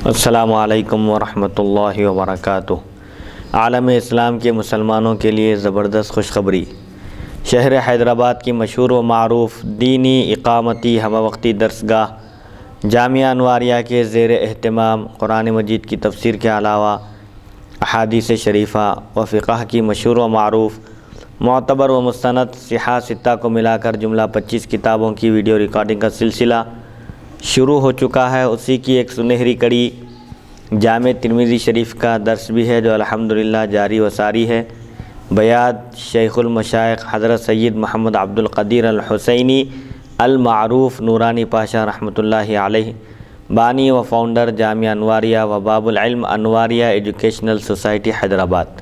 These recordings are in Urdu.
السلام علیکم ورحمۃ اللہ وبرکاتہ۔ عالم اسلام کے مسلمانوں کے لیے زبردست خوشخبری۔ شہر حیدرآباد کی مشہور و معروف دینی اقامتی ہمہ وقتی درسگاہ جامعہ انواریہ کے زیر اہتمام قرآن مجید کی تفسیر کے علاوہ احادیث شریفہ و فقہ کی مشہور و معروف معتبر و مستند صحاح ستہ کو ملا کر جملہ 25 کتابوں کی ویڈیو ریکارڈنگ کا سلسلہ شروع ہو چکا ہے۔ اسی کی ایک سنہری کڑی جامع ترمذی شریف کا درس بھی ہے جو الحمدللہ جاری و ساری ہے۔ بیات شیخ المشائخ حضرت سید محمد عبد القدیر الحسینی المعروف نورانی پاشا رحمۃ اللہ علیہ، بانی و فاؤنڈر جامعہ انواریہ و باب العلم انواریہ ایجوکیشنل سوسائٹی حیدرآباد۔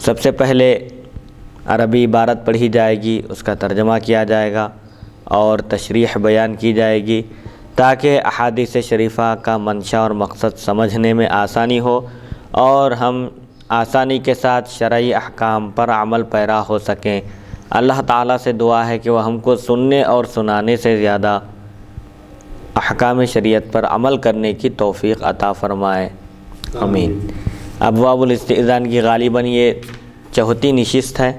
سب سے پہلے عربی عبارت پڑھی جائے گی، اس کا ترجمہ کیا جائے گا اور تشریح بیان کی جائے گی تاکہ احادیث شریفہ کا منشا اور مقصد سمجھنے میں آسانی ہو اور ہم آسانی کے ساتھ شرعی احکام پر عمل پیرا ہو سکیں۔ اللہ تعالیٰ سے دعا ہے کہ وہ ہم کو سننے اور سنانے سے زیادہ احکام شریعت پر عمل کرنے کی توفیق عطا فرمائے، آمین۔ ابواب الاستئذان کی غالباً یہ 4تھی نشست ہے۔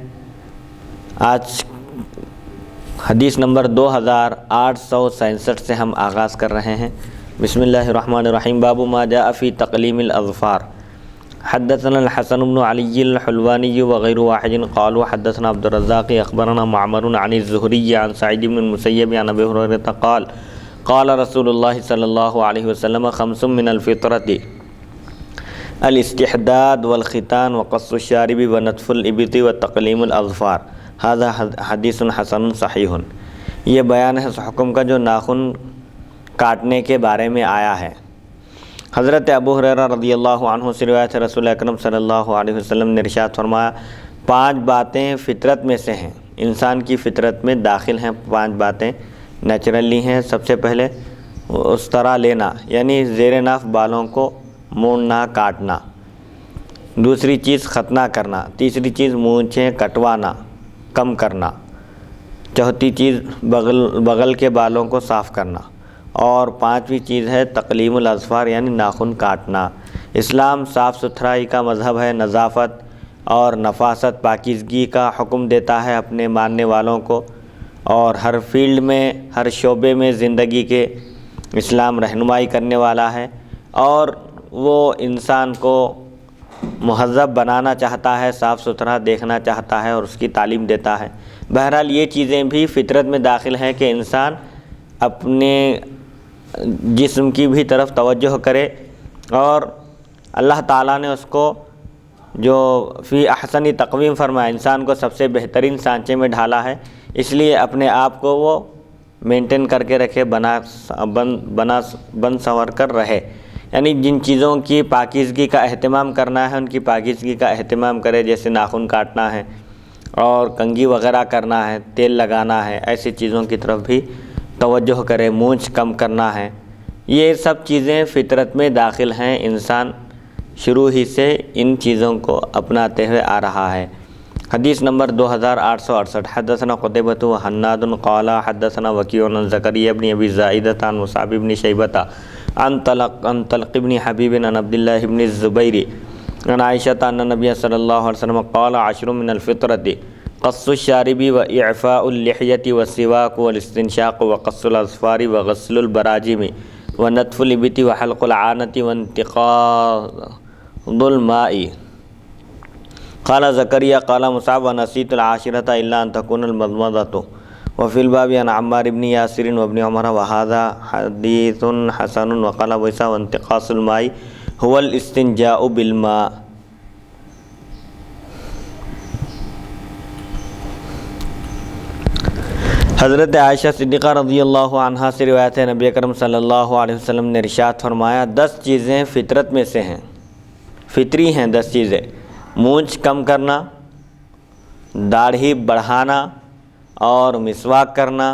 آج حدیث نمبر 2867 سے ہم آغاز کر رہے ہیں۔ بسم اللہ الرحمن الرحیم۔ باب ما جاء فی تقلیم الاظفار۔ حدثنا الحسن بن علی الحلوانی وغیر واحد قالوا حدثنا عبد الرزاق اخبرنا معمر عن الزہری عن سعید بن المسیب عن ابی ہریرہ قال قال رسول اللہ صلی اللہ علیہ وسلم خمس من الفطرۃ الاستحداد والختان وقص الشارب ونتف الابط وتقلیم الاظفار۔ ھذا حدیث حسن صحیح۔ یہ بیان ہے اس حکم کا جو ناخن کاٹنے کے بارے میں آیا ہے۔ حضرت ابو ہریرہ رضی اللہ عنہ سے روایت ہے، رسول اکرم صلی اللہ علیہ وسلم نے ارشاد فرمایا 5 باتیں فطرت میں سے ہیں، انسان کی فطرت میں داخل ہیں۔ 5 باتیں نیچرلی ہیں۔ سب سے پہلے استرا لینا یعنی زیر ناف بالوں کو مونڈنا کاٹنا، دوسری چیز ختنہ کرنا، تیسری چیز مونچھیں کٹوانا کم کرنا، چوتھی چیز بغل کے بالوں کو صاف کرنا، اور 5ویں چیز ہے تقلیم الاظفار یعنی ناخن کاٹنا۔ اسلام صاف ستھرائی کا مذہب ہے، نظافت اور نفاست پاکیزگی کا حکم دیتا ہے اپنے ماننے والوں کو، اور ہر فیلڈ میں ہر شعبے میں زندگی کے اسلام رہنمائی کرنے والا ہے اور وہ انسان کو مہذب بنانا چاہتا ہے، صاف ستھرا دیکھنا چاہتا ہے اور اس کی تعلیم دیتا ہے۔ بہرحال یہ چیزیں بھی فطرت میں داخل ہیں کہ انسان اپنے جسم کی بھی طرف توجہ کرے، اور اللہ تعالیٰ نے اس کو جو فی احسن تقویم فرمایا، انسان کو سب سے بہترین سانچے میں ڈھالا ہے، اس لیے اپنے آپ کو وہ مینٹین کر کے رکھے، بن سنور کر رہے، یعنی جن چیزوں کی پاکیزگی کا اہتمام کرنا ہے ان کی پاکیزگی کا اہتمام کرے، جیسے ناخن کاٹنا ہے اور کنگھی وغیرہ کرنا ہے، تیل لگانا ہے، ایسی چیزوں کی طرف بھی توجہ کرے، مونچھ کم کرنا ہے۔ یہ سب چیزیں فطرت میں داخل ہیں، انسان شروع ہی سے ان چیزوں کو اپناتے ہوئے آ رہا ہے۔ حدیث نمبر 2868۔ حدثنا قتیبۃ وحناد قال حدثنا وکیع عن زکریا بن ابی زائدۃ عن مصعب بن شیبۃ عن طلق بن حبیب عن عبد اللہ بن الزبیر عن عائشۃ ان النبی صلی اللہ علیہ وسلم قال 10 من الفطرۃ قص الشارب واعفاء اللحیۃ والسواک والاستنشاق وقص الاظفار وغسل البراجم ونتف الابط وحلق العانۃ وانتقاض الماء۔ قال زکریا قال مصعب ونسیت العاشرۃ الا ان تكون المضمضۃ۔ وفي الباب عن عمار بن یاسر وابن عمر وهذا حدیث حسن۔ وقال ابو عیسیٰ وانتقاص الماء هو الاستنجاء بالماء۔ حضرت عائشہ صدیقہ رضی اللہ عنہا سے روایت ہے، نبی اکرم صلی اللہ علیہ وسلم نے ارشاد فرمایا 10 چیزیں فطرت میں سے ہیں، فطری ہیں 10 چیزیں۔ مونچھ کم کرنا، داڑھی بڑھانا اور مسواک کرنا،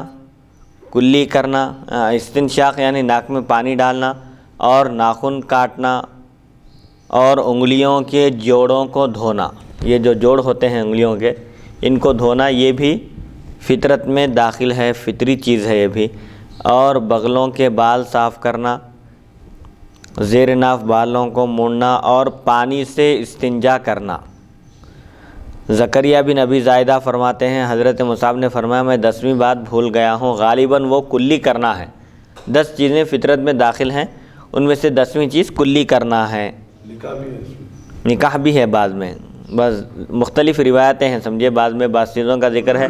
کلی کرنا، استنشاق یعنی ناک میں پانی ڈالنا، اور ناخن کاٹنا، اور انگلیوں کے جوڑوں کو دھونا۔ یہ جو جوڑ ہوتے ہیں انگلیوں کے، ان کو دھونا یہ بھی فطرت میں داخل ہے، فطری چیز ہے یہ بھی۔ اور بغلوں کے بال صاف کرنا، زیر ناف بالوں کو موڑنا اور پانی سے استنجا کرنا۔ زکریا بن ابی زائدہ فرماتے ہیں حضرت مصعب نے فرمایا میں 10ویں بات بھول گیا ہوں، غالباً وہ کلی کرنا ہے۔ 10 چیزیں فطرت میں داخل ہیں، ان میں سے 10ویں چیز کلی کرنا ہے۔ نکاح بھی ہے بعض میں، بس مختلف روایتیں ہیں سمجھے، بعض میں بعض چیزوں کا ذکر ہے،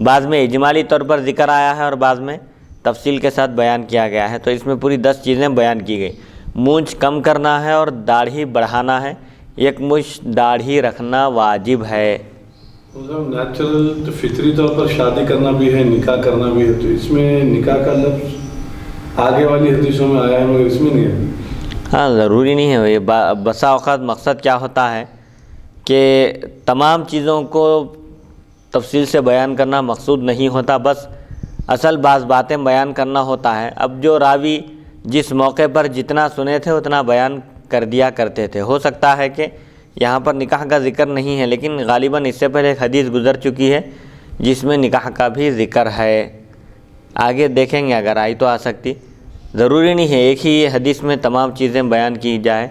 بعض میں اجمالی طور پر ذکر آیا ہے اور بعض میں تفصیل کے ساتھ بیان کیا گیا ہے۔ تو اس میں پوری 10 چیزیں بیان کی گئی۔ مونچھ کم کرنا ہے اور داڑھی بڑھانا ہے، ایک مشت داڑھی رکھنا واجب ہے۔ نیچرل فطری طور پر شادی کرنا بھی ہے، نکاح کرنا بھی ہے، تو اس میں نکاح کا لفظ آگے والی حدیثوں میں آیا ہے مگر اس میں نہیں ہے۔ ہاں ضروری نہیں ہے، یہ بسا اوقات مقصد کیا ہوتا ہے کہ تمام چیزوں کو تفصیل سے بیان کرنا مقصود نہیں ہوتا، بس اصل بعض باتیں بیان کرنا ہوتا ہے۔ اب جو راوی جس موقع پر جتنا سنے تھے اتنا بیان کر دیا کرتے تھے، ہو سکتا ہے کہ یہاں پر نکاح کا ذکر نہیں ہے، لیکن غالباً اس سے پہلے ایک حدیث گزر چکی ہے جس میں نکاح کا بھی ذکر ہے، آگے دیکھیں گے اگر آئی تو آ سکتی۔ ضروری نہیں ہے ایک ہی حدیث میں تمام چیزیں بیان کی جائے،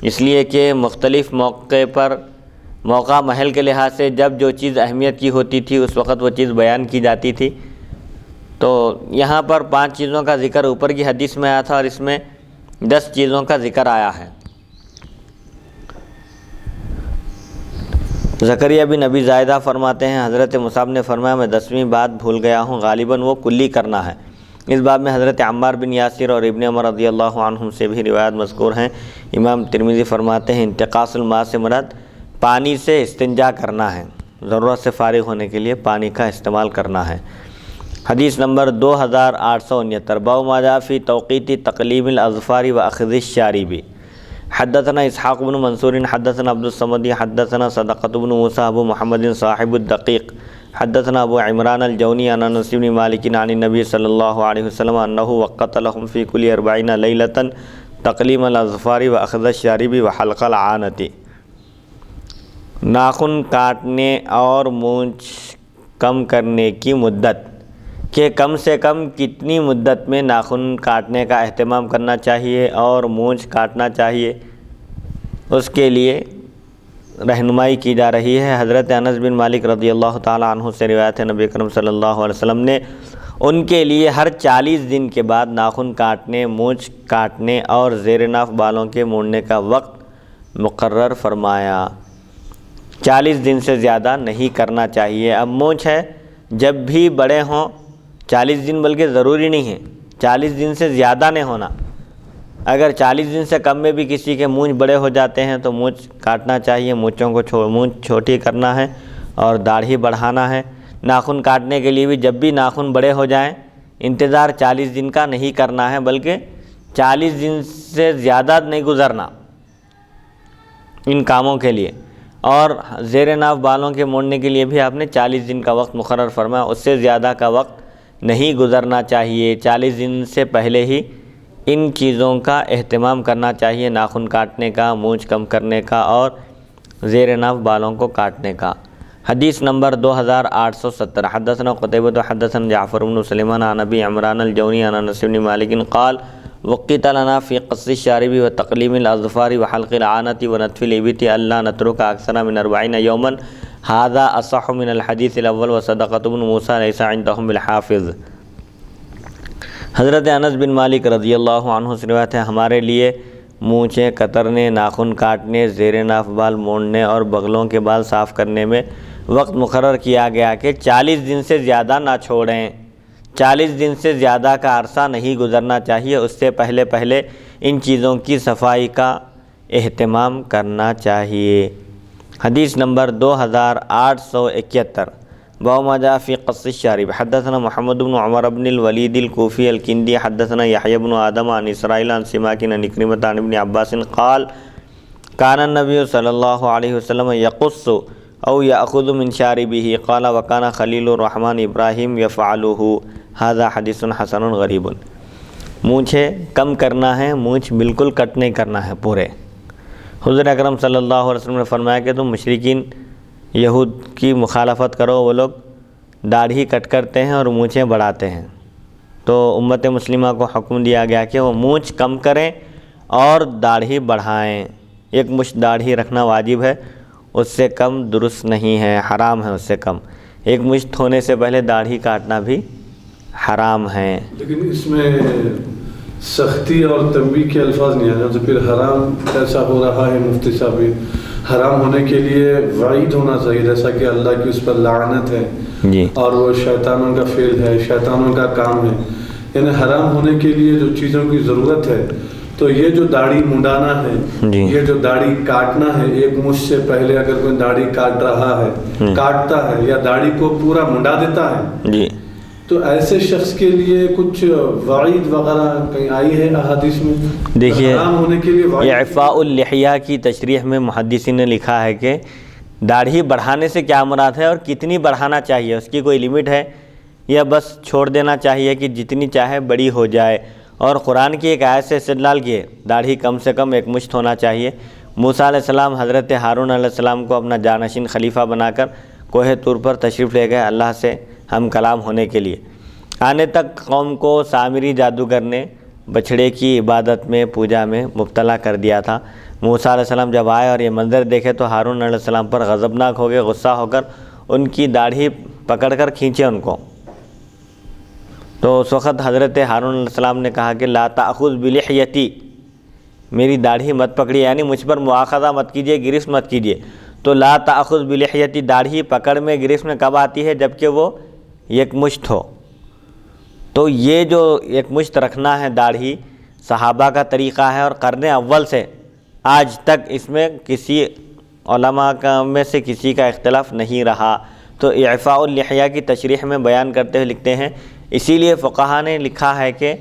اس لیے کہ مختلف موقع پر موقع محل کے لحاظ سے جب جو چیز اہمیت کی ہوتی تھی اس وقت وہ چیز بیان کی جاتی تھی۔ تو یہاں پر 5 چیزوں کا ذکر اوپر کی حدیث میں آیا تھا اور اس میں 10 چیزوں کا ذکر آیا ہے۔ زکریا بن ابی زائدہ فرماتے ہیں حضرت مصعب نے فرمایا میں 10ویں بات بھول گیا ہوں، غالباً وہ کلی کرنا ہے۔ اس باب میں حضرت عمار بن یاسر اور ابن عمر رضی اللہ عنہم سے بھی روایت مذکور ہیں۔ امام ترمذی فرماتے ہیں انتقاص الماء سے مراد پانی سے استنجا کرنا ہے، ضرورت سے فارغ ہونے کے لیے پانی کا استعمال کرنا ہے۔ حدیث نمبر 2869 باب ما جاء فی توقیت تقلیم الاظفار و اخذ الشارب۔ حدثنا اسحاق بن منصور حدثنا عبد الصمد حدثنا صدقة بن موسى ابو محمد صاحب الدقیق حدثنا ابو عمران الجونی عن انس بن مالک عن النبی صلی اللہ علیہ وسلم انه وقت لهم في كل 40 ليلة تقلیم الاظفار و اخذ الشارب و حلق العانة۔ ناخن کاٹنے اور مونچھ کم کرنے کی مدت کہ کم سے کم کتنی مدت میں ناخن کاٹنے کا اہتمام کرنا چاہیے اور مونچھ کاٹنا چاہیے، اس کے لیے رہنمائی کی جا رہی ہے۔ حضرت انس بن مالک رضی اللہ تعالی عنہ سے روایت ہے نبی کرم صلی اللہ علیہ وسلم نے ان کے لیے ہر 40 دن کے بعد ناخن کاٹنے، مونچھ کاٹنے اور زیر ناف بالوں کے موڑنے کا وقت مقرر فرمایا۔ 40 دن سے زیادہ نہیں کرنا چاہیے۔ اب مونچھ ہے جب بھی بڑے ہوں 40 دن، بلکہ ضروری نہیں ہے 40 دن سے زیادہ نہیں ہونا، اگر 40 دن سے کم میں بھی کسی کے مونچھ بڑے ہو جاتے ہیں تو مونچھ کاٹنا چاہیے، مونچھ چھوٹی کرنا ہے اور داڑھی بڑھانا ہے۔ ناخن کاٹنے کے لیے بھی جب بھی ناخن بڑے ہو جائیں انتظار 40 دن کا نہیں کرنا ہے، بلکہ 40 دن سے زیادہ نہیں گزرنا ان کاموں کے لیے۔ اور زیر ناف بالوں کے موڑنے کے لیے بھی آپ نے 40 دن کا وقت مقرر فرمایا، اس سے زیادہ کا وقت نہیں گزرنا چاہیے۔ 40 دن سے پہلے ہی ان چیزوں کا اہتمام کرنا چاہیے، ناخن کاٹنے کا، مونچھ کم کرنے کا اور زیر ناف بالوں کو کاٹنے کا۔ حدیث نمبر 2870 حدثنا قتیبہ حدثنا جعفر بن سلیمان عن ابی عمران الجونی عن انس بن مالک قال وقت لنا فی قص الشارب و تقلیم الاظفار و حلق العانة و نتف الابط الا نترک اکثر من 40 یوما هذا اصح من الحدیث الاول و صدقة بن موسیٰ لیس عندهم بالحافظ۔ حضرت انس بن مالک رضی اللہ عنہ سے روایت ہے ہمارے لیے مونچھیں کترنے، ناخن کاٹنے، زیر ناف بال موڑنے اور بغلوں کے بال صاف کرنے میں وقت مقرر کیا گیا کہ 40 دن سے زیادہ نہ چھوڑیں۔ 40 دن سے زیادہ کا عرصہ نہیں گزرنا چاہیے، اس سے پہلے ان چیزوں کی صفائی کا اہتمام کرنا چاہیے۔ حدیث نمبر 2871 باب ما جاء فی قص الشارب حدثنا محمد بن عمر بن الولید الکوفی الکندی حدثنا یحیی بن آدم عن اسرائیل عن سماک عن عکرمۃ عن ابن عباس قال کان النبی صلی اللہ علیہ وسلم یقص او یأخذ من شاربه قال وکان خلیل الرحمن ابراہیم یفعلہ ھذا حدیث حسن غریب۔ مونچھیں کم کرنا ہے، مونچھ بالکل کٹ نہیں کرنا ہے پورے۔ حضور اکرم صلی اللہ علیہ وسلم نے فرمایا کہ تم مشرکین یہود کی مخالفت کرو، وہ لوگ داڑھی کٹ کرتے ہیں اور مونچھیں بڑھاتے ہیں، تو امت مسلمہ کو حکم دیا گیا کہ وہ مونچھ کم کریں اور داڑھی بڑھائیں. ایک مشت داڑھی رکھنا واجب ہے، اس سے کم درست نہیں ہے، حرام ہے اس سے کم. ایک مشت ہونے سے پہلے داڑھی کاٹنا بھی حرام ہے. لیکن اس میں سختی اور تنبیہ کے الفاظ نہیں آئے، تو پھر حرام ایسا ہو رہا ہے مفتی صاحب، حرام ہونے کے لیے وعید ہونا چاہیے، جیسا کہ اللہ کی اس پر لعنت ہے جی اور وہ شیطانوں کا فعل ہے، شیطانوں کا کام ہے. یعنی حرام ہونے کے لیے جو چیزوں کی ضرورت ہے، تو یہ جو داڑھی منڈانا ہے، جی یہ جو داڑھی کاٹنا ہے، ایک مشت سے پہلے اگر کوئی داڑھی کاٹ رہا ہے، کاٹتا ہے یا داڑھی کو پورا منڈا دیتا ہے، جی تو ایسے شخص کے لیے کچھ وعید وغیرہ کہیں آئی ہے احادیث میں؟ دیکھیے حرام ہونے کے لیے وعید اعفاء اللحیہ کی تشریح میں محدثین نے لکھا ہے کہ داڑھی بڑھانے سے کیا مراد ہے اور کتنی بڑھانا چاہیے، اس کی کوئی لمٹ ہے یا بس چھوڑ دینا چاہیے کہ جتنی چاہے بڑی ہو جائے. اور قرآن کی ایک آیت سے استدلال کیے داڑھی کم سے کم ایک مشت ہونا چاہیے. موسیٰ علیہ السلام حضرت ہارون علیہ السلام کو اپنا جانشین خلیفہ بنا کر کوہ طور پر تشریف لے گئے اللہ سے ہم کلام ہونے کے لیے. آنے تک قوم کو سامری جادوگر نے بچھڑے کی عبادت میں پوجا میں مبتلا کر دیا تھا. موسیٰ علیہ السلام جب آئے اور یہ منظر دیکھے تو ہارون علیہ السلام پر غضبناک ہو گئے، غصہ ہو کر ان کی داڑھی پکڑ کر کھینچے ان کو. تو اس وقت حضرت ہارون علیہ السلام نے کہا کہ لا تأخذ بلحیتی، میری داڑھی مت پکڑیے، یعنی مجھ پر مواخذہ مت کیجیے، گرفت مت کیجیے. تو لا تأخذ بلحیتی داڑھی پکڑ میں گرفت میں کب آتی ہے؟ جب کہ وہ ایک مشت ہو. تو یہ جو ایک مشت رکھنا ہے داڑھی صحابہ کا طریقہ ہے اور قرن اول سے آج تک اس میں کسی علماء میں سے کسی کا اختلاف نہیں رہا. تو اعفاء اللحیہ کی تشریح میں بیان کرتے ہوئے لکھتے ہیں اسی لیے فقہا نے لکھا ہے کہ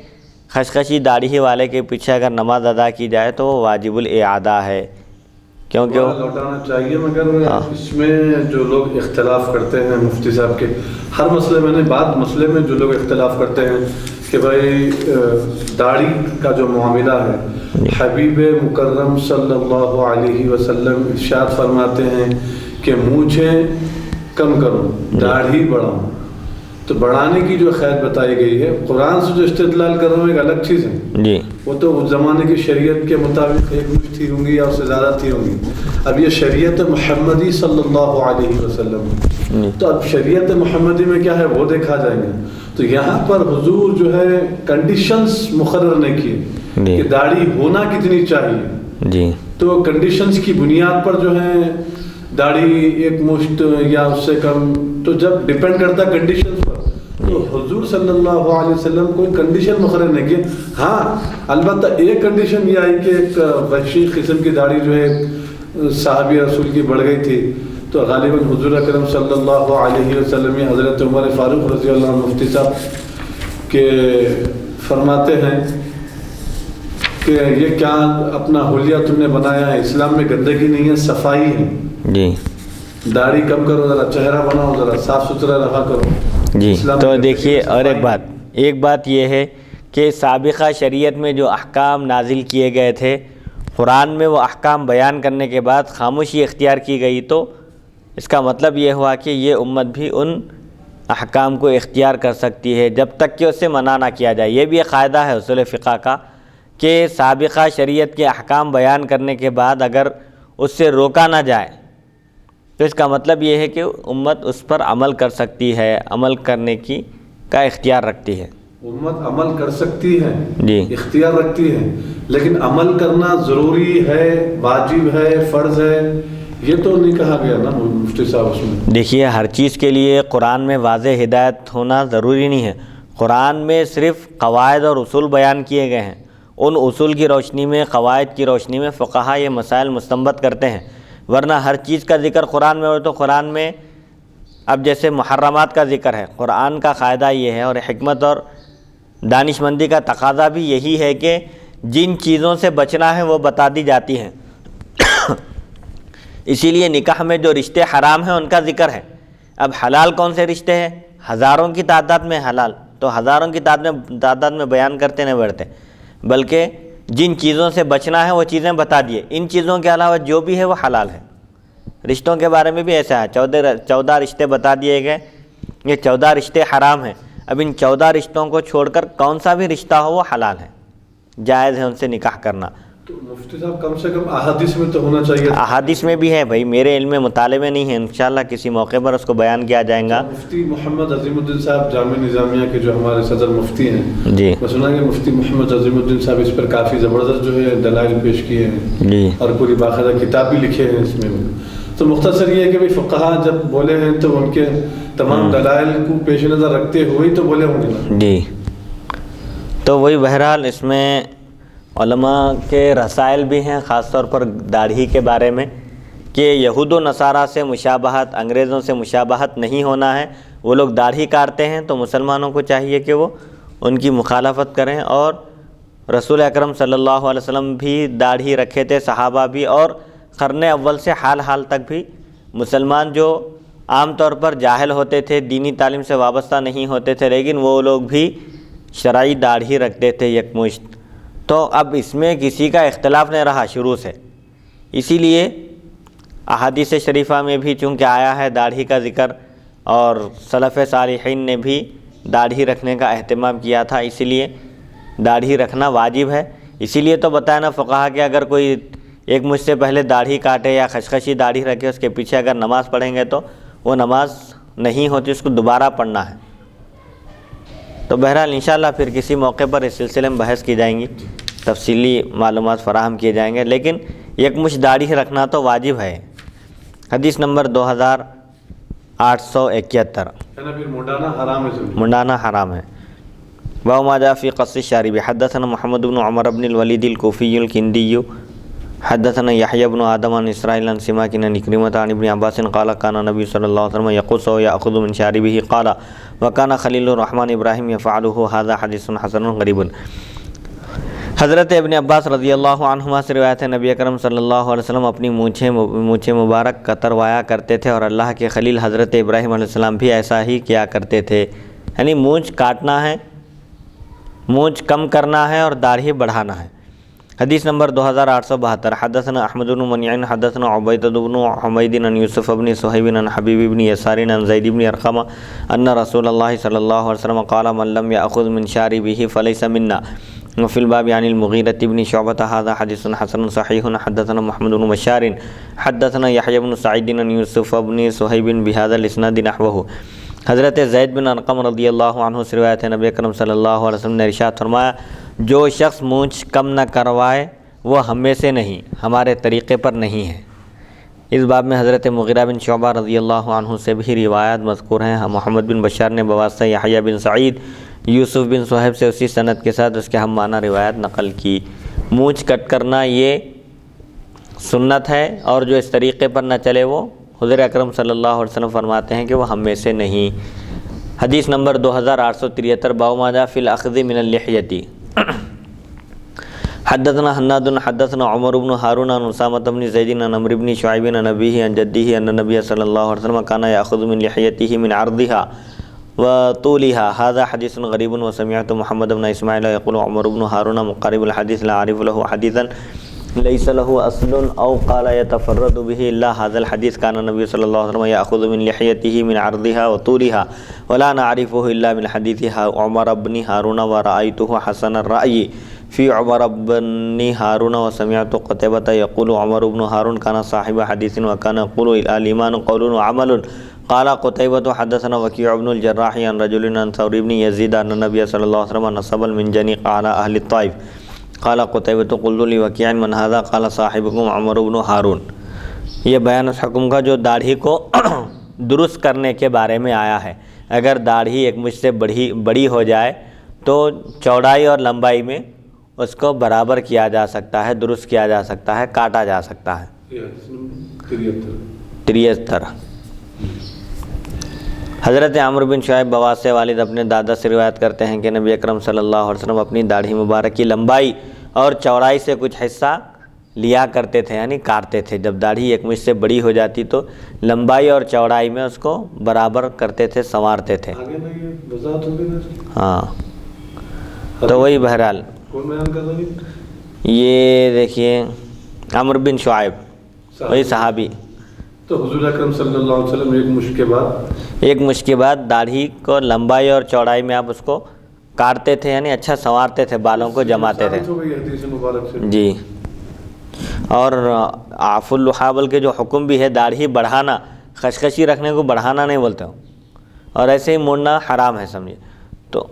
خشخشی داڑھی والے کے پیچھے اگر نماز ادا کی جائے تو وہ واجب الاعادہ ہے، کیونکہ وہ لوٹانا چاہیے. مگر اس میں جو لوگ اختلاف کرتے ہیں مفتی صاحب کے ہر مسئلے میں، بعد مسئلے میں جو لوگ اختلاف کرتے ہیں کہ بھائی داڑھی کا جو معاملہ ہے، حبیب مکرم صلی اللہ علیہ وسلم ارشاد فرماتے ہیں کہ مونچھیں کم کرو، داڑھی بڑھاؤ. تو بڑھانے کی جو خیر بتائی گئی ہے، قرآن سے جو استدلال کر رہا ہوں ایک الگ چیز ہے جی، وہ تو اس زمانے کی شریعت کے مطابق ایک مشت تھی ہوں گی یا اس سے زیادہ تھی ہوں گی. اب یہ شریعت محمدی صلی اللہ علیہ وسلم، تو اب شریعت محمدی میں کیا ہے وہ دیکھا جائیں گے. تو یہاں پر حضور جو ہے کنڈیشنز مقرر نے کی کہ داڑھی ہونا کتنی چاہیے. جی تو کنڈیشنز کی بنیاد پر جو ہے داڑھی ایک مشت یا اس سے کم، تو جب ڈیپینڈ کرتا کنڈیشنز پر، تو حضور صلی اللہ علیہ وسلم کوئی کنڈیشن مقرر نہیں کی. ہاں البتہ ایک کنڈیشن یہ آئی کہ ایک وحشی قسم کی داڑھی جو ہے صحابی رسول کی بڑھ گئی تھی، تو غالباً حضور اکرم صلی اللہ علیہ وسلم حضرت عمر فاروق رضی اللہ عنہ مفتی صاحب کے فرماتے ہیں کہ یہ کیا اپنا حلیہ تم نے بنایا ہے، اسلام میں گندگی نہیں ہے، صفائی ہے. جی داڑھی کم کرو، ذرا چہرہ بناؤ، ذرا صاف ستھرا رہا کرو. جی تو دیکھیے اور ایک بات یہ ہے کہ سابقہ شریعت میں جو احکام نازل کیے گئے تھے، قرآن میں وہ احکام بیان کرنے کے بعد خاموشی اختیار کی گئی، تو اس کا مطلب یہ ہوا کہ یہ امت بھی ان احکام کو اختیار کر سکتی ہے جب تک کہ اس سے منع نہ کیا جائے. یہ بھی ایک قاعدہ ہے اصول فقہ کا کہ سابقہ شریعت کے احکام بیان کرنے کے بعد اگر اس سے روکا نہ جائے تو اس کا مطلب یہ ہے کہ امت اس پر عمل کر سکتی ہے، عمل کرنے کا اختیار رکھتی ہے. امت عمل کر سکتی ہے، جی اختیار رکھتی ہے، لیکن عمل کرنا ضروری ہے، واجب ہے، فرض ہے، یہ تو نہیں کہا گیا نا مفتی صاحب اس میں. دیکھیے ہر چیز کے لیے قرآن میں واضح ہدایت ہونا ضروری نہیں ہے. قرآن میں صرف قواعد اور اصول بیان کیے گئے ہیں. ان اصول کی روشنی میں، قواعد کی روشنی میں فقہا یہ مسائل مستنبط کرتے ہیں. ورنہ ہر چیز کا ذکر قرآن میں ہو تو قرآن میں اب جیسے محرمات کا ذکر ہے، قرآن کا قاعدہ یہ ہے اور حکمت اور دانش مندی کا تقاضا بھی یہی ہے کہ جن چیزوں سے بچنا ہے وہ بتا دی جاتی ہیں. اسی لیے نکاح میں جو رشتے حرام ہیں ان کا ذکر ہے. اب حلال کون سے رشتے ہیں؟ ہزاروں کی تعداد میں حلال، تو ہزاروں کی تعداد میں بیان کرتے نہیں بڑھتے، بلکہ جن چیزوں سے بچنا ہے وہ چیزیں بتا دیے. ان چیزوں کے علاوہ جو بھی ہے وہ حلال ہے. رشتوں کے بارے میں بھی ایسا ہے، 14 رشتے بتا دیے گئے، یہ 14 رشتے حرام ہیں. اب ان 14 رشتوں کو چھوڑ کر کون سا بھی رشتہ ہو وہ حلال ہے، جائز ہے ان سے نکاح کرنا. تو مفتی صاحب کم سے کم احادیث میں تو ہونا چاہیے. احادیث میں بھی ہے بھائی، میرے علم میں مطالعے میں نہیں ہے، انشاءاللہ کسی موقع پر اس کو بیان کیا جائے گا. مفتی محمد عظیم الدین صاحب جامعہ نظامیہ کے جو ہمارے صدر مفتی ہیں، جی میں سنا کہ مفتی محمد عظیم الدین صاحب اس پر کافی زبردست جو ہے دلائل پیش کیے ہیں جی اور پوری باقاعدہ کتاب بھی لکھے ہیں اس میں. تو مختصر یہ ہے کہ بھائی فقہا جب بولے ہیں تو ان کے تمام دلائل کو پیش نظر رکھتے ہوئے ہی تو بولے ہوں گے نا. جی. تو وہی بہرحال اس میں علماء کے رسائل بھی ہیں، خاص طور پر داڑھی کے بارے میں، کہ یہود و نصارہ سے مشابہت، انگریزوں سے مشابہت نہیں ہونا ہے. وہ لوگ داڑھی کاٹتے ہیں تو مسلمانوں کو چاہیے کہ وہ ان کی مخالفت کریں. اور رسول اکرم صلی اللہ علیہ وسلم بھی داڑھی رکھے تھے، صحابہ بھی، اور قرن اول سے حال تک بھی مسلمان جو عام طور پر جاہل ہوتے تھے، دینی تعلیم سے وابستہ نہیں ہوتے تھے، لیکن وہ لوگ بھی شرعی داڑھی رکھتے تھے یکمشت. تو اب اس میں کسی کا اختلاف نہیں رہا شروع سے. اسی لیے احادیث شریفہ میں بھی چونکہ آیا ہے داڑھی کا ذکر، اور سلف صالحین نے بھی داڑھی رکھنے کا اہتمام کیا تھا، اسی لیے داڑھی رکھنا واجب ہے. اسی لیے تو بتایا نا فقہا کہ اگر کوئی ایک مجھ سے پہلے داڑھی کاٹے یا خشخشی داڑھی رکھے، اس کے پیچھے اگر نماز پڑھیں گے تو وہ نماز نہیں ہوتی، اس کو دوبارہ پڑھنا ہے. تو بہرحال انشاءاللہ پھر کسی موقع پر اس سلسلے میں بحث کی جائیں گی، تفصیلی معلومات فراہم کیے جائیں گے، لیکن یک مشت داڑھی رکھنا تو واجب ہے. حدیث نمبر 2871. پھر منڈانا حرام ہے. منڈانا حرام ہے. باب ما جاء فی قص الشارب. حدثنا محمد بن عمر بن الولید الکوفی الکندی حدثنا یحیی بن آدم عن اسرائیل عن سماک عن عکرمۃ عن ابن عباس قال كان النبي صلی اللہ علیہ وسلم يقص ويأخذ من شاربه قال وكان خلیل الرحمن ابراہیم يفعله. هذا حدیث حسن غریب. حضرت ابن عباس رضی اللہ عنہما سے روایت ہے، نبی اکرم صلی اللہ علیہ وسلم اپنی مونچھیں مبارک کتروایا کرتے تھے، اور اللہ کے خلیل حضرت ابراہیم علیہ السلام بھی ایسا ہی کیا کرتے تھے. یعنی مونچھ کاٹنا ہے، مونچھ کم کرنا ہے اور داڑھی بڑھانا ہے. حدیث نمبر 2872. حدثنا احمد بن منیع حدثنا عبیدہ بن حمید عن یوسف بن صہیب عن حبیب بن یسار عن زید بن ارقم ان رسول اللہ صلی اللہ علیہ وسلم قال من لم یأخذ من شاربه فلیس منا. وفی الباب عن المغیرة بن شعبة. هذا حدیث حسن صحیح. حدثنا محمد بن بشار حدثنا یحیی بن سعید عن یوسف بن صہیب بهذا الاسناد نحوه. حضرت زید بن ارقم رضی اللہ عنہ سے روایت ہے، نبی اکرم صلی اللہ علیہ وسلم نے ارشاد فرمایا، جو شخص مونچھ کم نہ کروائے وہ ہم میں سے نہیں، ہمارے طریقے پر نہیں ہے. اس باب میں حضرت مغیرہ بن شعبہ رضی اللہ عنہ سے بھی روایات مذکور ہیں. محمد بن بشار نے بواسطہ یحییٰ بن سعید یوسف بن صہیب سے اسی سند کے ساتھ اس کے ہم معنی روایت نقل کی. مونچھ کٹ کرنا یہ سنت ہے، اور جو اس طریقے پر نہ چلے وہ حضور اکرم صلی اللہ علیہ وسلم فرماتے ہیں کہ وہ ہم میں سے نہیں. حدیث نمبر 2873. باب ما جاء فی الاخذ من اللحیۃ. حدثنا حناد حدثنا عمر بن هارون عن اسامة بن زید عن عمرو بن شعیب عن ابیہ عن جدہ ان النبی صلی اللہ علیہ وسلم كان یأخذ من لحیته من عرضها وطولها. هذا حدیث غریب. وسمعت محمد بن اسماعیل يقول عمر بن هارون مقارب الحدیث لا اعرف له حدیثا ليس له اصل او قال يتفرد به الا هذا الحديث. كان النبي صلى الله عليه وسلم يأخذ من لحيته من عرضها وطولها ولا نعرفه الا من حديث عمر بن هارون ورأيته حسن الرأي في عمر بن هارون. وسمعت قتيبة يقول عمر بن هارون كان صاحب حديث وكان يقول الإيمان قول وعمل. قال قتيبة حدثنا وكيع بن الجراح عن رجل عن ثور بن يزيد أن النبي صلى الله عليه وسلم نصب المنجنيق على أهل الطائف. قال قتيبة قلت لوكيع من هذا قال صاحبكم عمر بن هارون. یہ بیان اس حکم کا جو داڑھی کو درست کرنے کے بارے میں آیا ہے. اگر داڑھی ایک مجھ سے بڑی ہو جائے تو چوڑائی اور لمبائی میں اس کو برابر کیا جا سکتا ہے، درست کیا جا سکتا ہے، کاٹا جا سکتا ہے. 73. حضرت عمرو بن شعیب بواسطہ والد اپنے دادا سے روایت کرتے ہیں کہ نبی اکرم صلی اللہ علیہ وسلم اپنی داڑھی مبارک کی لمبائی اور چوڑائی سے کچھ حصہ لیا کرتے تھے، یعنی کاٹتے تھے. جب داڑھی ایک مجھ سے بڑی ہو جاتی تو لمبائی اور چوڑائی میں اس کو برابر کرتے تھے، سنوارتے تھے. ہاں تو وہی بہرحال یہ دیکھیے عمرو بن شعیب وہی صحابی. تو حضور اکرم صلی اللہ علیہ وسلم ایک مشق کے بعد داڑھی کو لمبائی اور چوڑائی میں آپ اس کو کاٹتے تھے، یعنی اچھا سنوارتے تھے، بالوں کو جماتے تھے. جی اور عف اللحا بلکہ جو حکم بھی ہے داڑھی بڑھانا، خشخشی رکھنے کو بڑھانا نہیں بولتے ہوں، اور ایسے ہی موڑنا حرام ہے سمجھے. تو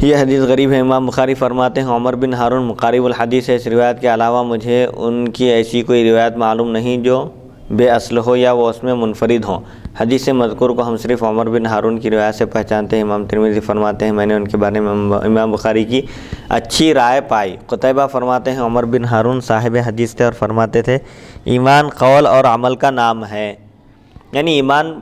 یہ حدیث غریب ہے. امام بخاری فرماتے ہیں عمر بن ہارون مقارب الحدیث ہے. اس روایت کے علاوہ مجھے ان کی ایسی کوئی روایت معلوم نہیں جو بے اصل ہو یا وہ اس میں منفرد ہوں. حدیث مذکور کو ہم صرف عمر بن ہارون کی روایت سے پہچانتے ہیں. امام ترمذی فرماتے ہیں میں نے ان کے بارے میں امام بخاری کی اچھی رائے پائی. قتیبہ فرماتے ہیں عمر بن ہارون صاحب حدیث تھے اور فرماتے تھے ایمان قول اور عمل کا نام ہے، یعنی ایمان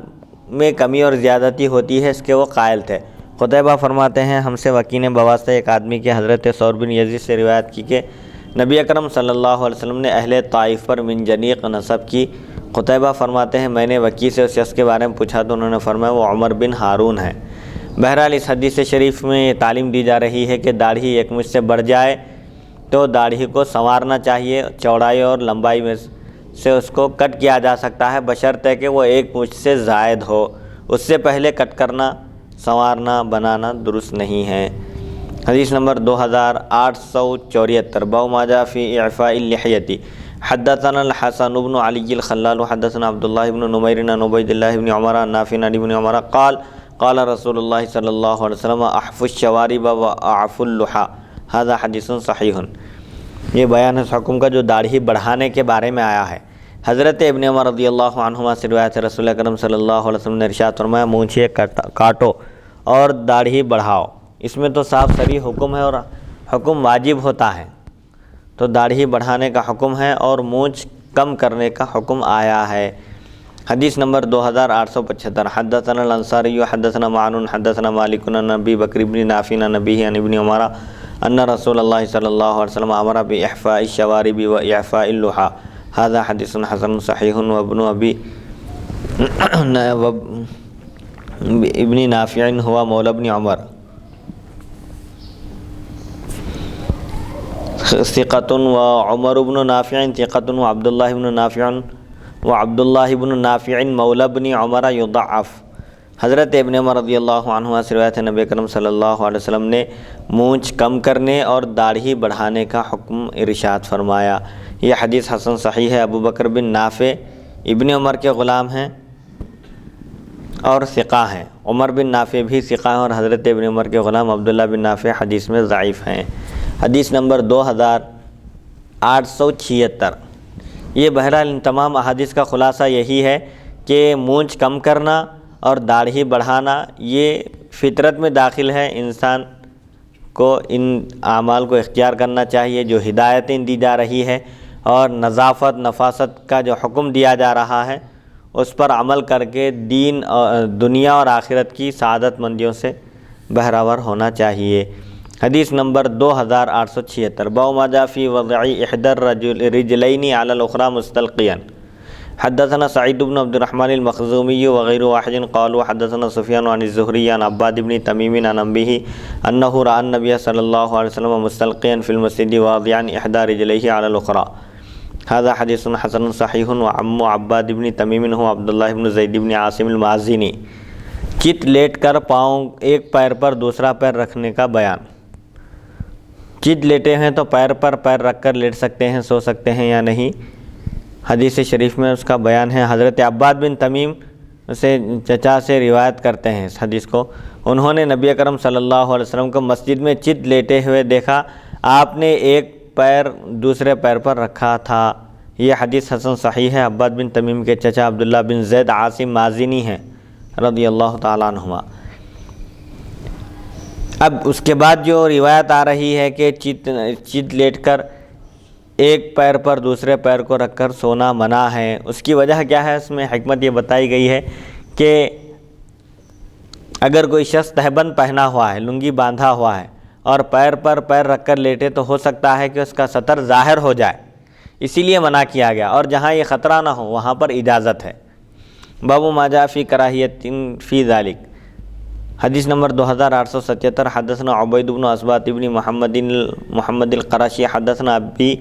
میں کمی اور زیادتی ہوتی ہے اس کے وہ قائل تھے. قتیبہ فرماتے ہیں ہم سے وکیع نے بواسطہ ایک آدمی کے حضرت ثور بن یزید سے روایت کی کہ نبی اکرم صلی اللہ علیہ وسلم نے اہل طائف پر منجنیق نصب کی. قتیبہ فرماتے ہیں میں نے وکیع سے اس شخص کے بارے میں پوچھا تو انہوں نے فرمایا وہ عمر بن ہارون ہے. بہرحال اس حدیث شریف میں یہ تعلیم دی جا رہی ہے کہ داڑھی ایک مچھ سے بڑھ جائے تو داڑھی کو سنوارنا چاہیے. چوڑائی اور لمبائی میں سے اس کو کٹ کیا جا سکتا ہے بشرطے کہ وہ ایک مچھ سے زائد ہو. اس سے پہلے کٹ کرنا، سنوارنا، بنانا درست نہیں ہے. حدیث نمبر 2874 باب ما جاء فی اعفاء اللحیۃ. حدثنا الحسن بن علی الخلال حدثنا عبد الله بن نمیر عن عبید اللہ بن عمر عن نافع عن ابن عمر قال قال رسول اللہ صلی اللہ علیہ وسلم احف الشوارب واعف اللحى هذا حدیث صحیح. یہ بیان ہے اس حکم کا جو داڑھی بڑھانے کے بارے میں آیا ہے. حضرت ابن عمر رضی اللہ عنہما سے روایت ہے رسول اکرم صلی اللہ علیہ وسلم نے ارشاد فرمایا مونچھیں کاٹو اور داڑھی بڑھاؤ. اس میں تو صاف صریح حکم ہے اور حکم واجب ہوتا ہے، تو داڑھی بڑھانے کا حکم ہے اور مونچھ کم کرنے کا حکم آیا ہے. حدیث نمبر 2875 حدثنا الانصاری حدثنا معن حدثنا مالک عن ابی بکر بن نافع عن ابیہ عن ابن عمر ان رسول اللہ صلی اللہ علیہ وسلم امر باحفاء الشوارب واعفاء اللحى هذا حدیث حسن صحیح وابن ابی ابن نافع ہوا مولا ابن عمر ثقۃ وعمر بن نافع ثقۃ وعبد اللہ بن نافع وعبد اللہ بن نافع مولا ابن عمر یضعف. حضرت ابن عمر رضی اللہ عنہ سے روایت ہے نبی کرم صلی اللہ علیہ وسلم نے مونچھ کم کرنے اور داڑھی بڑھانے کا حکم ارشاد فرمایا. یہ حدیث حسن صحیح ہے. ابو بکر بن نافع ابن عمر کے غلام ہیں اور ثقہ ہیں. عمر بن نافع بھی ثقہ ہیں اور حضرت ابن عمر کے غلام عبداللہ بن نافع حدیث میں ضعیف ہیں. حدیث نمبر 2876. یہ بہرحال ان تمام احادیث کا خلاصہ یہی ہے کہ مونچھ کم کرنا اور داڑھی بڑھانا یہ فطرت میں داخل ہے. انسان کو ان اعمال کو اختیار کرنا چاہیے جو ہدایتیں دی جا رہی ہے اور نظافت نفاست کا جو حکم دیا جا رہا ہے اس پر عمل کر کے دین دنیا اور آخرت کی سعادت مندیوں سے بہرور ہونا چاہیے. حدیث نمبر 2876 باب ما جاء فی وضع احدى الرجلین علی الاخرى مستلقیا. حدثنا سعید بن عبد الرحمن المخزومی وغیر واحد قالوا حدثنا سفیان عن الزہری عن عباد بن تمیم عن ابیہ انہ رأى النبی صلی اللہ علیہ وسلم مستلقیا فی المسجد واضعا احدى رجلیہ علی الاخرى. هذا حدیث حسن صحیح وعم عباد بن تمیم هو عبداللہ بن زید بن عاصم المازنی. چت لیٹ کر پاؤں ایک پیر پر دوسرا پیر رکھنے کا بیان. چت لیٹے ہیں تو پیر پر پیر رکھ کر لیٹ سکتے ہیں، سو سکتے ہیں یا نہیں، حدیث شریف میں اس کا بیان ہے. حضرت عباد بن تمیم سے چچا سے روایت کرتے ہیں اس حدیث کو. انہوں نے نبی اکرم صلی اللہ علیہ وسلم کو مسجد میں چت لیٹے ہوئے دیکھا، آپ نے ایک پیر دوسرے پیر پر رکھا تھا. یہ حدیث حسن صحیح ہے. عباد بن تمیم کے چچا عبداللہ بن زید عاصم مازنی ہیں رضی اللہ تعالیٰ عنہما. اب اس کے بعد جو روایت آ رہی ہے کہ چت لیٹ کر ایک پیر پر دوسرے پیر کو رکھ کر سونا منع ہے، اس کی وجہ کیا ہے؟ اس میں حکمت یہ بتائی گئی ہے کہ اگر کوئی شخص تہبند پہنا ہوا ہے، لنگی باندھا ہوا ہے اور پیر پر پیر رکھ کر لیٹے تو ہو سکتا ہے کہ اس کا سطر ظاہر ہو جائے، اسی لیے منع کیا گیا، اور جہاں یہ خطرہ نہ ہو وہاں پر اجازت ہے. باب ما جاء فی کراہیت فی ذالک. حدیث نمبر 2877 حدثنا عبید بن اسبات بن محمد القرشی حدثنا ابی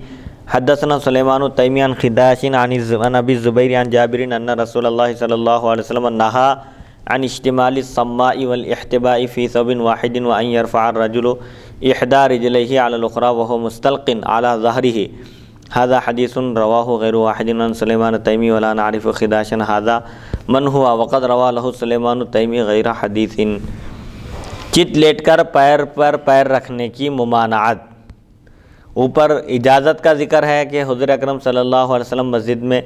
حدثنا سلیمان التیمی عن خداش عن ابی الزبیر عن جابر ان رسول اللہ صلی اللہ علیہ وسلم نہا عن اشتمال الصماء والاحتباء فی ثوب واحد وان يرفع الرجل احدى رجليه على الأخرى وهو مستلق على ظهره. هذا حديث رواه غير واحد عن سليمان التيمي ولا نعرف خداشا هذا من هو وقد روى له سليمان التيمي غير حديث. چت لیٹ کر پیر پر پیر رکھنے کی ممانعت. اوپر اجازت کا ذکر ہے کہ حضور اکرم صلی اللہ علیہ وسلم مسجد میں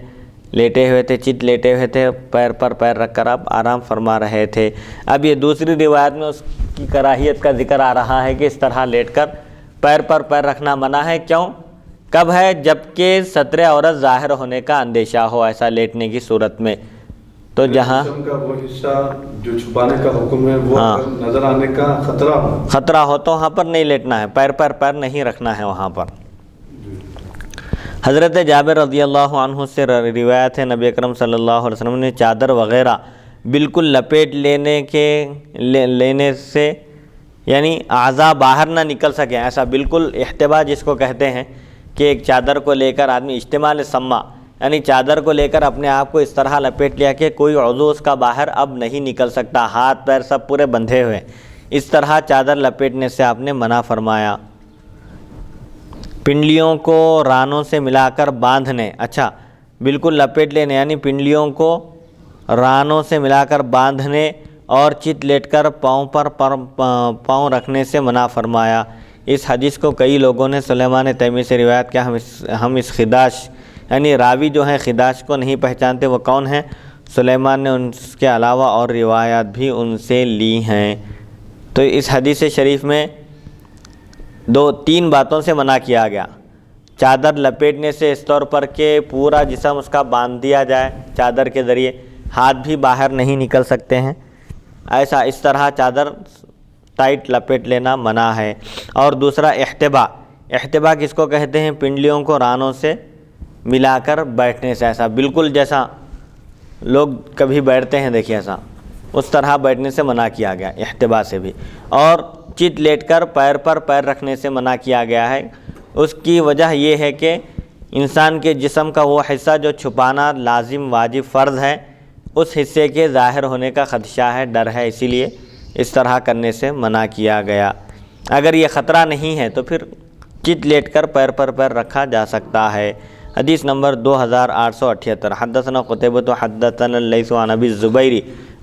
لیٹے ہوئے تھے، چت لیٹے ہوئے تھے، پیر پر پیر رکھ کر آپ آرام فرما رہے تھے. اب یہ دوسری روایت میں اس کی کراہیت کا ذکر آ رہا ہے کہ اس طرح لیٹ کر پیر پر پیر رکھنا منع ہے. کیوں؟ کب ہے؟ جب کہ ستر عورت ظاہر ہونے کا اندیشہ ہو ایسا لیٹنے کی صورت میں. تو جہاں جسم کا وہ حصہ جو چھپانے کا حکم ہے وہ نظر آنے کا خطرہ ہو تو وہاں پر نہیں لیٹنا ہے، پیر پر پیر نہیں رکھنا ہے وہاں پر. حضرت جابر رضی اللہ عنہ سے روایت ہے نبی اکرم صلی اللہ علیہ وسلم نے چادر وغیرہ بالکل لپیٹ لینے سے یعنی اعضاء باہر نہ نکل سکیں، ایسا بالکل احتبا جس کو کہتے ہیں کہ ایک چادر کو لے کر آدمی اجتماع سما یعنی چادر کو لے کر اپنے آپ کو اس طرح لپیٹ لیا کہ کوئی عضو اس کا باہر اب نہیں نکل سکتا، ہاتھ پیر سب پورے بندھے ہوئے. اس طرح چادر لپیٹنے سے آپ نے منع فرمایا. پنڈلیوں کو رانوں سے ملا کر باندھنے، اچھا بالکل لپیٹ لینے یعنی پنڈلیوں کو رانوں سے ملا کر باندھنے اور چت لیٹ کر پاؤں پر پاؤں رکھنے سے منع فرمایا. اس حدیث کو کئی لوگوں نے سلیمان تیمی سے روایت کیا. ہم اس خداش یعنی راوی جو ہیں خداش کو نہیں پہچانتے، وہ کون ہیں؟ سلیمان نے ان کے علاوہ اور روایات بھی ان سے لی ہیں. تو اس حدیث شریف میں تین باتوں سے منع کیا گیا. چادر لپیٹنے سے اس طور پر کہ پورا جسم اس کا باندھ دیا جائے چادر کے ذریعے، ہاتھ بھی باہر نہیں نکل سکتے ہیں، ایسا اس طرح چادر ٹائٹ لپیٹ لینا منع ہے. اور دوسرا احتبا کس کو کہتے ہیں؟ پنڈلیوں کو رانوں سے ملا کر بیٹھنے سے، ایسا بالکل جیسا لوگ کبھی بیٹھتے ہیں دیکھیے ایسا، اس طرح بیٹھنے سے منع کیا گیا احتبا سے بھی. اور چت لیٹ کر پیر پر پیر رکھنے سے منع کیا گیا ہے. اس کی وجہ یہ ہے کہ انسان کے جسم کا وہ حصہ جو چھپانا لازم واجب فرض ہے، اس حصے کے ظاہر ہونے کا خدشہ ہے، ڈر ہے، اسی لیے اس طرح کرنے سے منع کیا گیا. اگر یہ خطرہ نہیں ہے تو پھر چت لیٹ کر پیر پر پیر رکھا جا سکتا ہے. حدیث نمبر 2878. حدثنا قتيبة حدثنا الليث عن ابي الزبير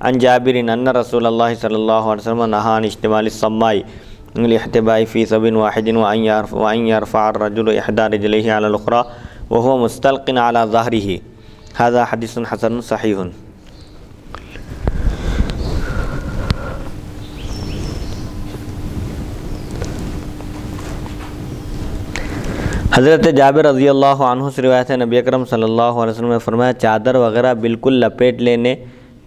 عن جابر ان رسول الله صلى الله عليه وسلم نهى عن اشتمال الصماء الاحتباء في ثوب واحد وان يرفع الرجل احدى رجليه على الاخرى وهو مستلق على ظهره. هذا حديث حسن صحيح. حضرت جابر رضی اللہ عنہ سے روایت ہے نبی اکرم صلی اللہ علیہ وسلم نے فرمایا چادر وغیرہ بالکل لپیٹ لینے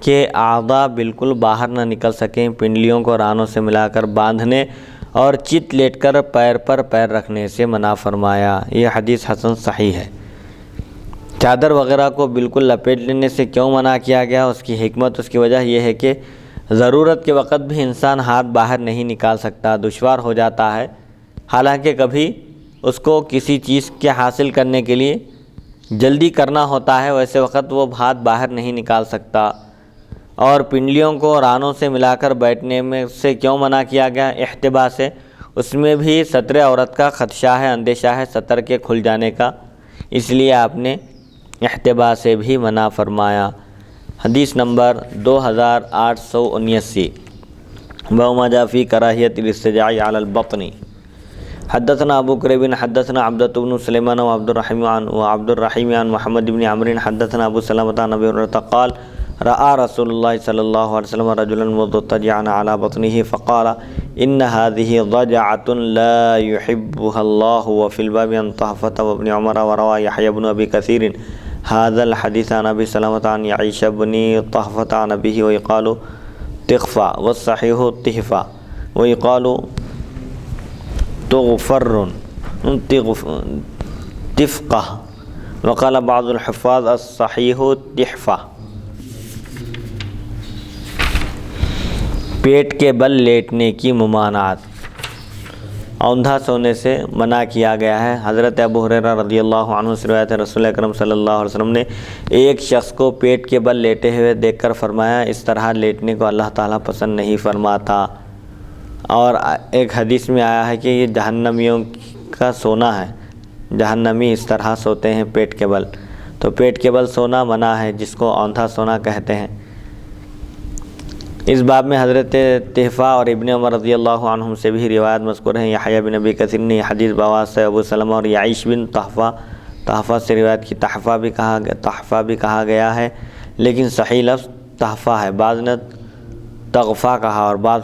کہ اعضاء بالکل باہر نہ نکل سکیں، پنڈلیوں کو رانوں سے ملا کر باندھنے اور چت لیٹ کر پیر پر پیر رکھنے سے منع فرمایا. یہ حدیث حسن صحیح ہے. چادر وغیرہ کو بالکل لپیٹ لینے سے کیوں منع کیا گیا؟ اس کی حکمت، اس کی وجہ یہ ہے کہ ضرورت کے وقت بھی انسان ہاتھ باہر نہیں نکال سکتا، دشوار ہو جاتا ہے. حالانکہ کبھی اس کو کسی چیز کے حاصل کرنے کے لیے جلدی کرنا ہوتا ہے، ویسے وقت وہ ہاتھ باہر نہیں نکال سکتا. اور پنڈلیوں کو رانوں سے ملا کر بیٹھنے میں سے کیوں منع کیا گیا؟ احتبا سے. اس میں بھی ستر عورت کا خدشہ ہے، اندیشہ ہے ستر کے کھل جانے کا، اس لیے آپ نے احتبا سے بھی منع فرمایا. حدیث نمبر 2879. وما جاء فی کراہیت الاضطجاع علی البطن. حدثنا ابو قریب حدثنا عبدۃ بن سلیمان وعبد الرحیم عن محمد بن عمرو حدثنا ابو سلمۃ عن ابی ہریرہ قال رأى رسول اللہ صلی اللہ علیہ وسلم رجلا مضطجعا على بطنه فقال ان هذه ضجعة لا يحبها الله وفي الباب عن طهفة وابن عمر وروى يحيى بن ابي كثير هذا الحديث عن ابي سلمة عن يعيش بن طهفة عن ابيه ويقال تخفى والصحيح تهفى ويقال تغفر تفقه وقال بعض الحفاظ الصحيح تحفى. پیٹ کے بل لیٹنے کی ممانعت. اوندھا سونے سے منع کیا گیا ہے. حضرت ابو ہریرہ رضی اللہ عنہ سے روایت ہے رسول اکرم صلی اللہ علیہ وسلم نے ایک شخص کو پیٹ کے بل لیٹے ہوئے دیکھ کر فرمایا اس طرح لیٹنے کو اللہ تعالیٰ پسند نہیں فرماتا. اور ایک حدیث میں آیا ہے کہ یہ جہنمیوں کا سونا ہے، جہنمی اس طرح سوتے ہیں پیٹ کے بل، تو پیٹ کے بل سونا منع ہے، جس کو اوندھا سونا کہتے ہیں۔ اس باب میں حضرت طحفہ اور ابن عمر رضی اللہ عنہم سے بھی روایت مذکور ہیں۔ یحییٰ بن ابی کثیر نے یہ حدیث بواسطہ ابو سلمہ اور یعیش بن طحفہ سے روایت کی۔ طحفہ بھی کہا گیا ہے، لیکن صحیح لفظ طحفہ ہے، بعض نے طغفہ کہا اور بعض